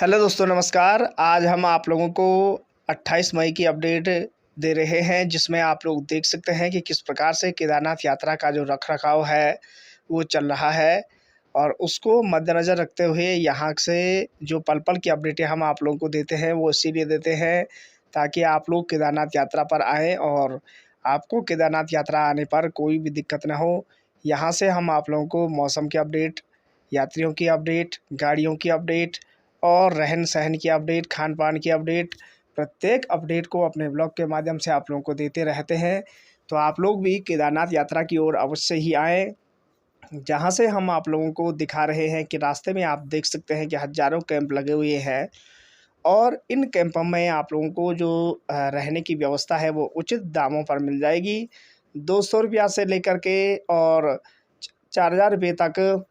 Hello दोस्तों, नमस्कार। आज हम आप लोगों को 28 मई की अपडेट दे रहे हैं, जिसमें आप लोग देख सकते हैं कि किस प्रकार से केदारनाथ यात्रा का जो रख-रखाव है, वो चल रहा है। और उसको मद्देनज़र रखते हुए यहाँ से जो पल-पल की अपडेटें हम आप लोगों को देते हैं, वो इसीलिए देते हैं ताकि आप लोग केदारनाथ यात्रा पर आएँ और आपको केदारनाथ यात्रा आने पर कोई भी दिक्कत ना हो। यहाँ से हम आप लोगों को मौसम की अपडेट, यात्रियों की अपडेट, गाड़ियों की अपडेट और रहन-सहन की अपडेट, खान-पान की अपडेट, प्रत्येक अपडेट को अपने ब्लॉग के माध्यम से आप लोगों को देते रहते हैं। तो आप लोग भी केदारनाथ यात्रा की ओर अवश्य ही आएँ, जहाँ से हम आप लोगों को दिखा रहे हैं कि रास्ते में आप देख सकते हैं कि हज़ारों कैंप लगे हुए हैं और इन कैंपों में आप लोगों को जो रहने की व्यवस्था है, वो उचित दामों पर मिल जाएगी। ₹200 से लेकर के और 4000 रुपये तक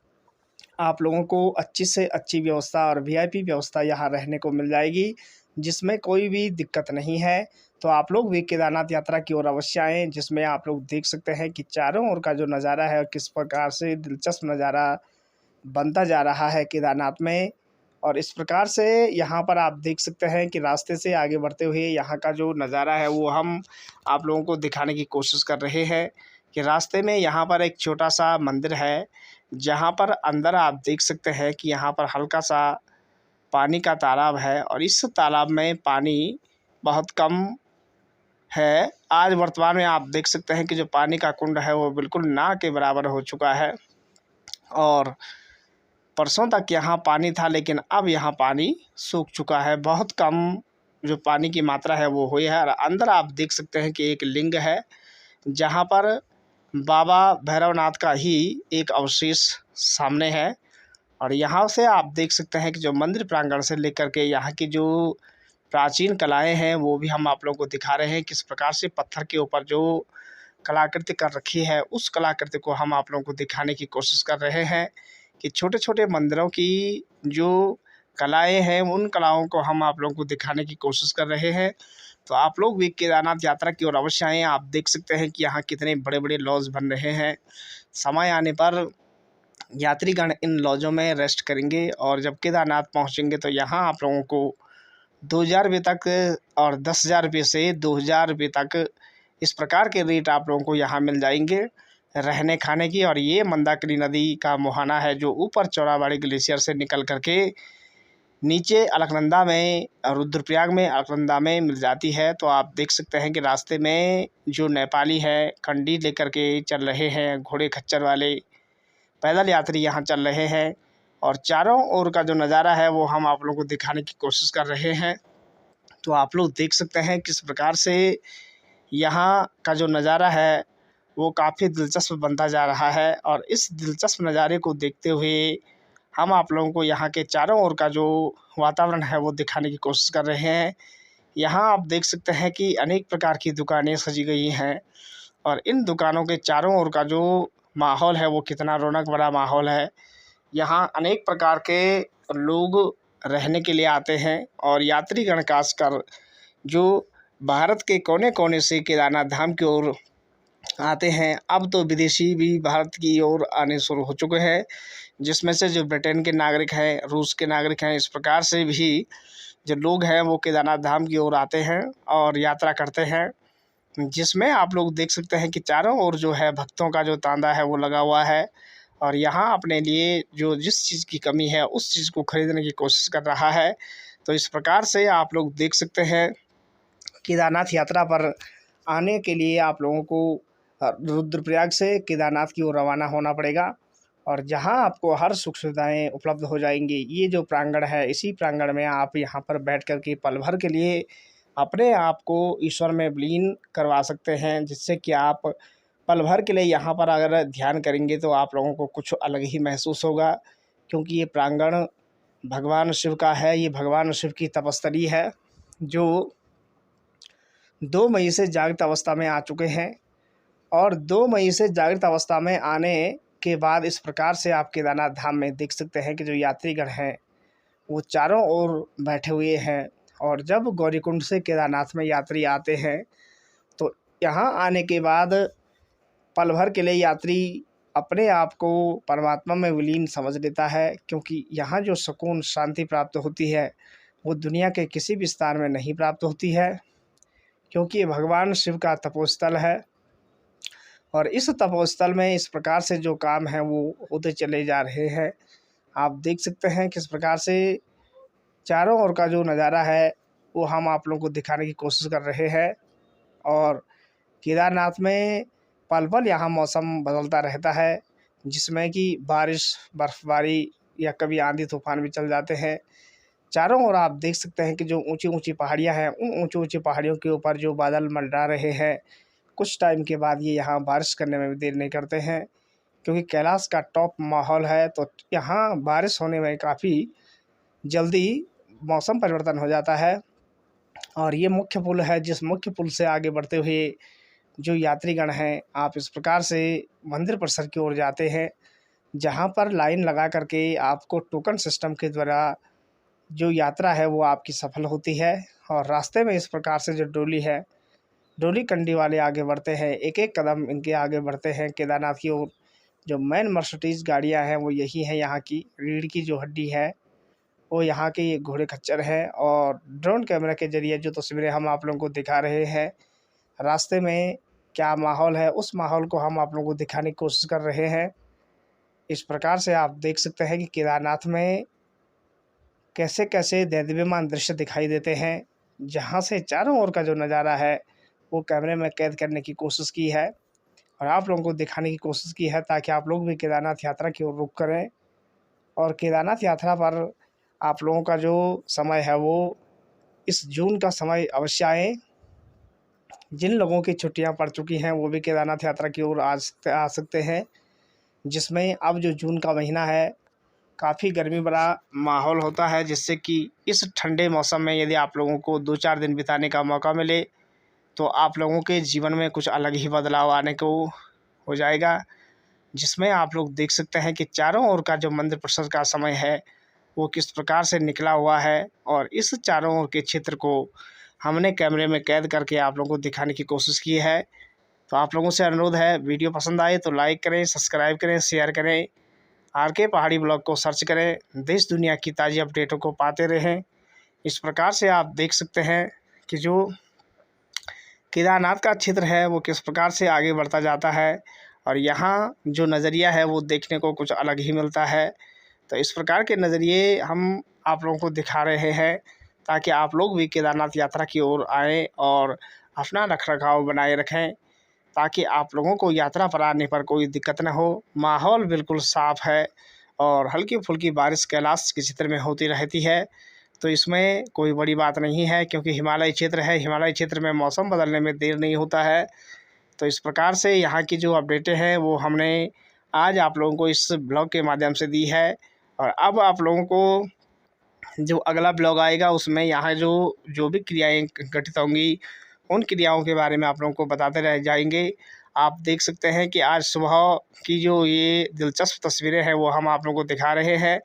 आप लोगों को अच्छी से अच्छी व्यवस्था और वीआईपी व्यवस्था यहाँ रहने को मिल जाएगी, जिसमें कोई भी दिक्कत नहीं है। तो आप लोग भी केदारनाथ यात्रा की ओर अवश्य आएँ, जिसमें आप लोग देख सकते हैं कि चारों ओर का जो नज़ारा है, किस प्रकार से दिलचस्प नज़ारा बनता जा रहा है केदारनाथ में। और इस प्रकार से यहाँ पर आप देख सकते हैं कि रास्ते से आगे बढ़ते हुए यहाँ का जो नज़ारा है, वो हम आप लोगों को दिखाने की कोशिश कर रहे हैं कि रास्ते में यहाँ पर एक छोटा-सा मंदिर है, जहाँ पर अंदर आप देख सकते हैं कि यहाँ पर हल्का-सा पानी का तालाब है और इस तालाब में पानी बहुत कम है। आज वर्तमान में आप देख सकते हैं कि जो पानी का कुंड है, वो बिल्कुल ना के बराबर हो चुका है और परसों तक यहाँ पानी था, लेकिन अब यहाँ पानी सूख चुका है। बहुत कम जो पानी की मात्रा है, वो हुई है। और अंदर आप देख सकते हैं कि एक लिंग है, जहाँ पर बाबा भैरवनाथ का ही एक अवशेष सामने है। और यहाँ से आप देख सकते हैं कि जो मंदिर प्रांगण से लेकर के यहाँ की जो प्राचीन कलाएँ हैं, वो भी हम आप लोगों को दिखा रहे हैं। किस प्रकार से पत्थर के ऊपर जो कलाकृति कर रखी है, उस कलाकृति को हम आप लोगों को दिखाने की कोशिश कर रहे हैं कि छोटे-छोटे मंदिरों की जो कलाएँ हैं, उन कलाओं को हम आप लोगों को दिखाने की कोशिश कर रहे हैं। तो आप लोग भी केदारनाथ यात्रा की ओर अवश्य आएँ। आप देख सकते हैं कि यहाँ कितने बड़े-बड़े लॉज बन रहे हैं। समय आने पर यात्रीगण इन लॉजों में रेस्ट करेंगे और जब केदारनाथ पहुँचेंगे, तो यहाँ आप लोगों को ₹2000 तक और ₹10,000 से ₹2000 तक इस प्रकार के रेट आप लोगों को यहाँ मिल जाएंगे रहने खाने की। और ये मंदाकिनी नदी का मुहाना है, जो ऊपर चौड़ाबाड़ी ग्लेशियर से निकल करके नीचे अलकनंदा में, रुद्रप्रयाग में, अलकनंदा में मिल जाती है। तो आप देख सकते हैं कि रास्ते में जो नेपाली है, कंडी लेकर के चल रहे हैं, घोड़े खच्चर वाले पैदल यात्री यहाँ चल रहे हैं और चारों ओर का जो नज़ारा है, वो हम आप लोगों को दिखाने की कोशिश कर रहे हैं। तो आप लोग देख सकते हैं किस प्रकार से यहाँ का जो नज़ारा है, वो काफ़ी दिलचस्प बनता जा रहा है। और इस दिलचस्प नज़ारे को देखते हुए हम आप लोगों को यहाँ के चारों ओर का जो वातावरण है, वो दिखाने की कोशिश कर रहे हैं। यहाँ आप देख सकते हैं कि अनेक प्रकार की दुकानें सजी गई हैं और इन दुकानों के चारों ओर का जो माहौल है, वो कितना रौनक भरा माहौल है। यहाँ अनेक प्रकार के लोग रहने के लिए आते हैं और यात्रीगण खासकर जो भारत के कोने-कोने से केदारनाथ धाम की ओर आते हैं। अब तो विदेशी भी भारत की ओर आने शुरू हो चुके हैं, जिसमें से जो ब्रिटेन के नागरिक हैं, रूस के नागरिक हैं, इस प्रकार से भी जो लोग हैं, वो केदारनाथ धाम की ओर आते हैं और यात्रा करते हैं। जिसमें आप लोग देख सकते हैं कि चारों ओर जो है भक्तों का जो तांता है, वो लगा हुआ है और यहाँ अपने लिए जो जिस चीज़ की कमी है, उस चीज़ को खरीदने की कोशिश कर रहा है। तो इस प्रकार से आप लोग देख सकते हैं केदारनाथ यात्रा पर आने के लिए आप लोगों को रुद्रप्रयाग से केदारनाथ की ओर रवाना होना पड़ेगा और जहां आपको हर सुख सुविधाएँ उपलब्ध हो जाएँगी। ये जो प्रांगण है, इसी प्रांगण में आप यहाँ पर बैठ कर के पल भर के लिए अपने आप को ईश्वर में विलीन करवा सकते हैं, जिससे कि आप पल भर के लिए यहाँ पर अगर ध्यान करेंगे, तो आप लोगों को कुछ अलग ही महसूस होगा। क्योंकि ये प्रांगण भगवान शिव का है, ये भगवान शिव की तपस्थली है, जो 2 मई से जागृत अवस्था में आ चुके हैं। और 2 मई से जागृत अवस्था में आने के बाद इस प्रकार से आप केदारनाथ धाम में देख सकते हैं कि जो यात्रीगण हैं, वो चारों ओर बैठे हुए हैं। और जब गौरीकुंड से केदारनाथ में यात्री आते हैं, तो यहाँ आने के बाद पल भर के लिए यात्री अपने आप को परमात्मा में विलीन समझ लेता है, क्योंकि यहाँ जो सुकून शांति प्राप्त होती है वो दुनिया के किसी भी स्थान में नहीं प्राप्त होती है, क्योंकि ये भगवान शिव का तपोस्थल है। और इस तपोस्थल में इस प्रकार से जो काम है वो होते चले जा रहे हैं। आप देख सकते हैं किस प्रकार से चारों ओर का जो नज़ारा है वो हम आप लोगों को दिखाने की कोशिश कर रहे हैं। और केदारनाथ में पल पल यहाँ मौसम बदलता रहता है, जिसमें कि बारिश, बर्फबारी या कभी आंधी तूफान भी चल जाते हैं। चारों ओर आप देख सकते हैं कि जो ऊंची ऊंची पहाड़ियां हैं, उन ऊंची ऊंची पहाड़ियों के ऊपर जो बादल मंडरा रहे हैं, कुछ टाइम के बाद ये यहाँ बारिश करने में भी देर नहीं करते हैं, क्योंकि कैलाश का टॉप माहौल है। तो यहाँ बारिश होने में काफ़ी जल्दी मौसम परिवर्तन हो जाता है। और ये मुख्य पुल है, जिस मुख्य पुल से आगे बढ़ते हुए जो यात्रीगण हैं, आप इस प्रकार से मंदिर परिसर की ओर जाते हैं, जहाँ पर लाइन लगा करके आपको टोकन सिस्टम के द्वारा जो यात्रा है वो आपकी सफल होती है। और रास्ते में इस प्रकार से जो डोली है, डोली कंडी वाले आगे बढ़ते हैं, एक एक कदम इनके आगे बढ़ते हैं केदारनाथ की ओर। जो मेन मर्सिडीज गाड़ियाँ हैं वो यही हैं, यहाँ की रीढ़ की जो हड्डी है वो यहाँ के ये घोड़े खच्चर है। और ड्रोन कैमरा के जरिए जो तस्वीरें हम आप लोगों को दिखा रहे हैं, रास्ते में क्या माहौल है उस माहौल को हम आप लोगों को दिखाने की कोशिश कर रहे हैं। इस प्रकार से आप देख सकते हैं कि केदारनाथ में कैसे कैसे दैदीप्यमान दृश्य दिखाई देते हैं, जहाँ से चारों ओर का जो नज़ारा है वो कैमरे में कैद करने की कोशिश की है और आप लोगों को दिखाने की कोशिश की है, ताकि आप लोग भी केदारनाथ यात्रा की ओर रुख करें। और केदारनाथ यात्रा पर आप लोगों का जो समय है वो इस जून का समय अवश्य आए। जिन लोगों की छुट्टियां पड़ चुकी हैं वो भी केदारनाथ यात्रा की ओर आ सकते हैं, जिसमें अब जो जून का महीना है काफ़ी गर्मी भरा माहौल होता है, जिससे कि इस ठंडे मौसम में यदि आप लोगों को 2-4 दिन बिताने का मौका मिले तो आप लोगों के जीवन में कुछ अलग ही बदलाव आने को हो जाएगा। जिसमें आप लोग देख सकते हैं कि चारों ओर का जो मंदिर परिसर का समय है वो किस प्रकार से निकला हुआ है। और इस चारों ओर के क्षेत्र को हमने कैमरे में कैद करके आप लोगों को दिखाने की कोशिश की है। तो आप लोगों से अनुरोध है, वीडियो पसंद आए तो लाइक करें, सब्सक्राइब करें, शेयर करें। आर.के. पहाड़ी ब्लॉग को सर्च करें, देश दुनिया की ताज़ी अपडेटों को पाते रहें। इस प्रकार से आप देख सकते हैं कि जो केदारनाथ का क्षेत्र है वो किस प्रकार से आगे बढ़ता जाता है और यहाँ जो नज़रिया है वो देखने को कुछ अलग ही मिलता है। तो इस प्रकार के नज़रिए हम आप लोगों को दिखा रहे हैं, ताकि आप लोग भी केदारनाथ यात्रा की ओर आएँ और अपना रखरखाव बनाए रखें, ताकि आप लोगों को यात्रा पर आने पर कोई दिक्कत न हो। माहौल बिल्कुल साफ़ है और हल्की फुल्की बारिश कैलाश के क्षेत्र में होती रहती है, तो इसमें कोई बड़ी बात नहीं है, क्योंकि हिमालय क्षेत्र है। हिमालय क्षेत्र में मौसम बदलने में देर नहीं होता है। तो इस प्रकार से यहाँ की जो अपडेटें हैं वो हमने आज आप लोगों को इस ब्लॉग के माध्यम से दी है। और अब आप लोगों को जो अगला ब्लॉग आएगा उसमें यहाँ जो भी क्रियाएँ घटित होंगी उन क्रियाओं के बारे में आप लोगों को बताते रह जाएंगे। आप देख सकते हैं कि आज सुबह की जो ये दिलचस्प तस्वीरें हैं वो हम आप लोगों को दिखा रहे हैं।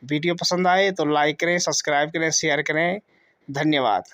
वीडियो पसंद आए तो लाइक करें, सब्सक्राइब करें, शेयर करें। धन्यवाद।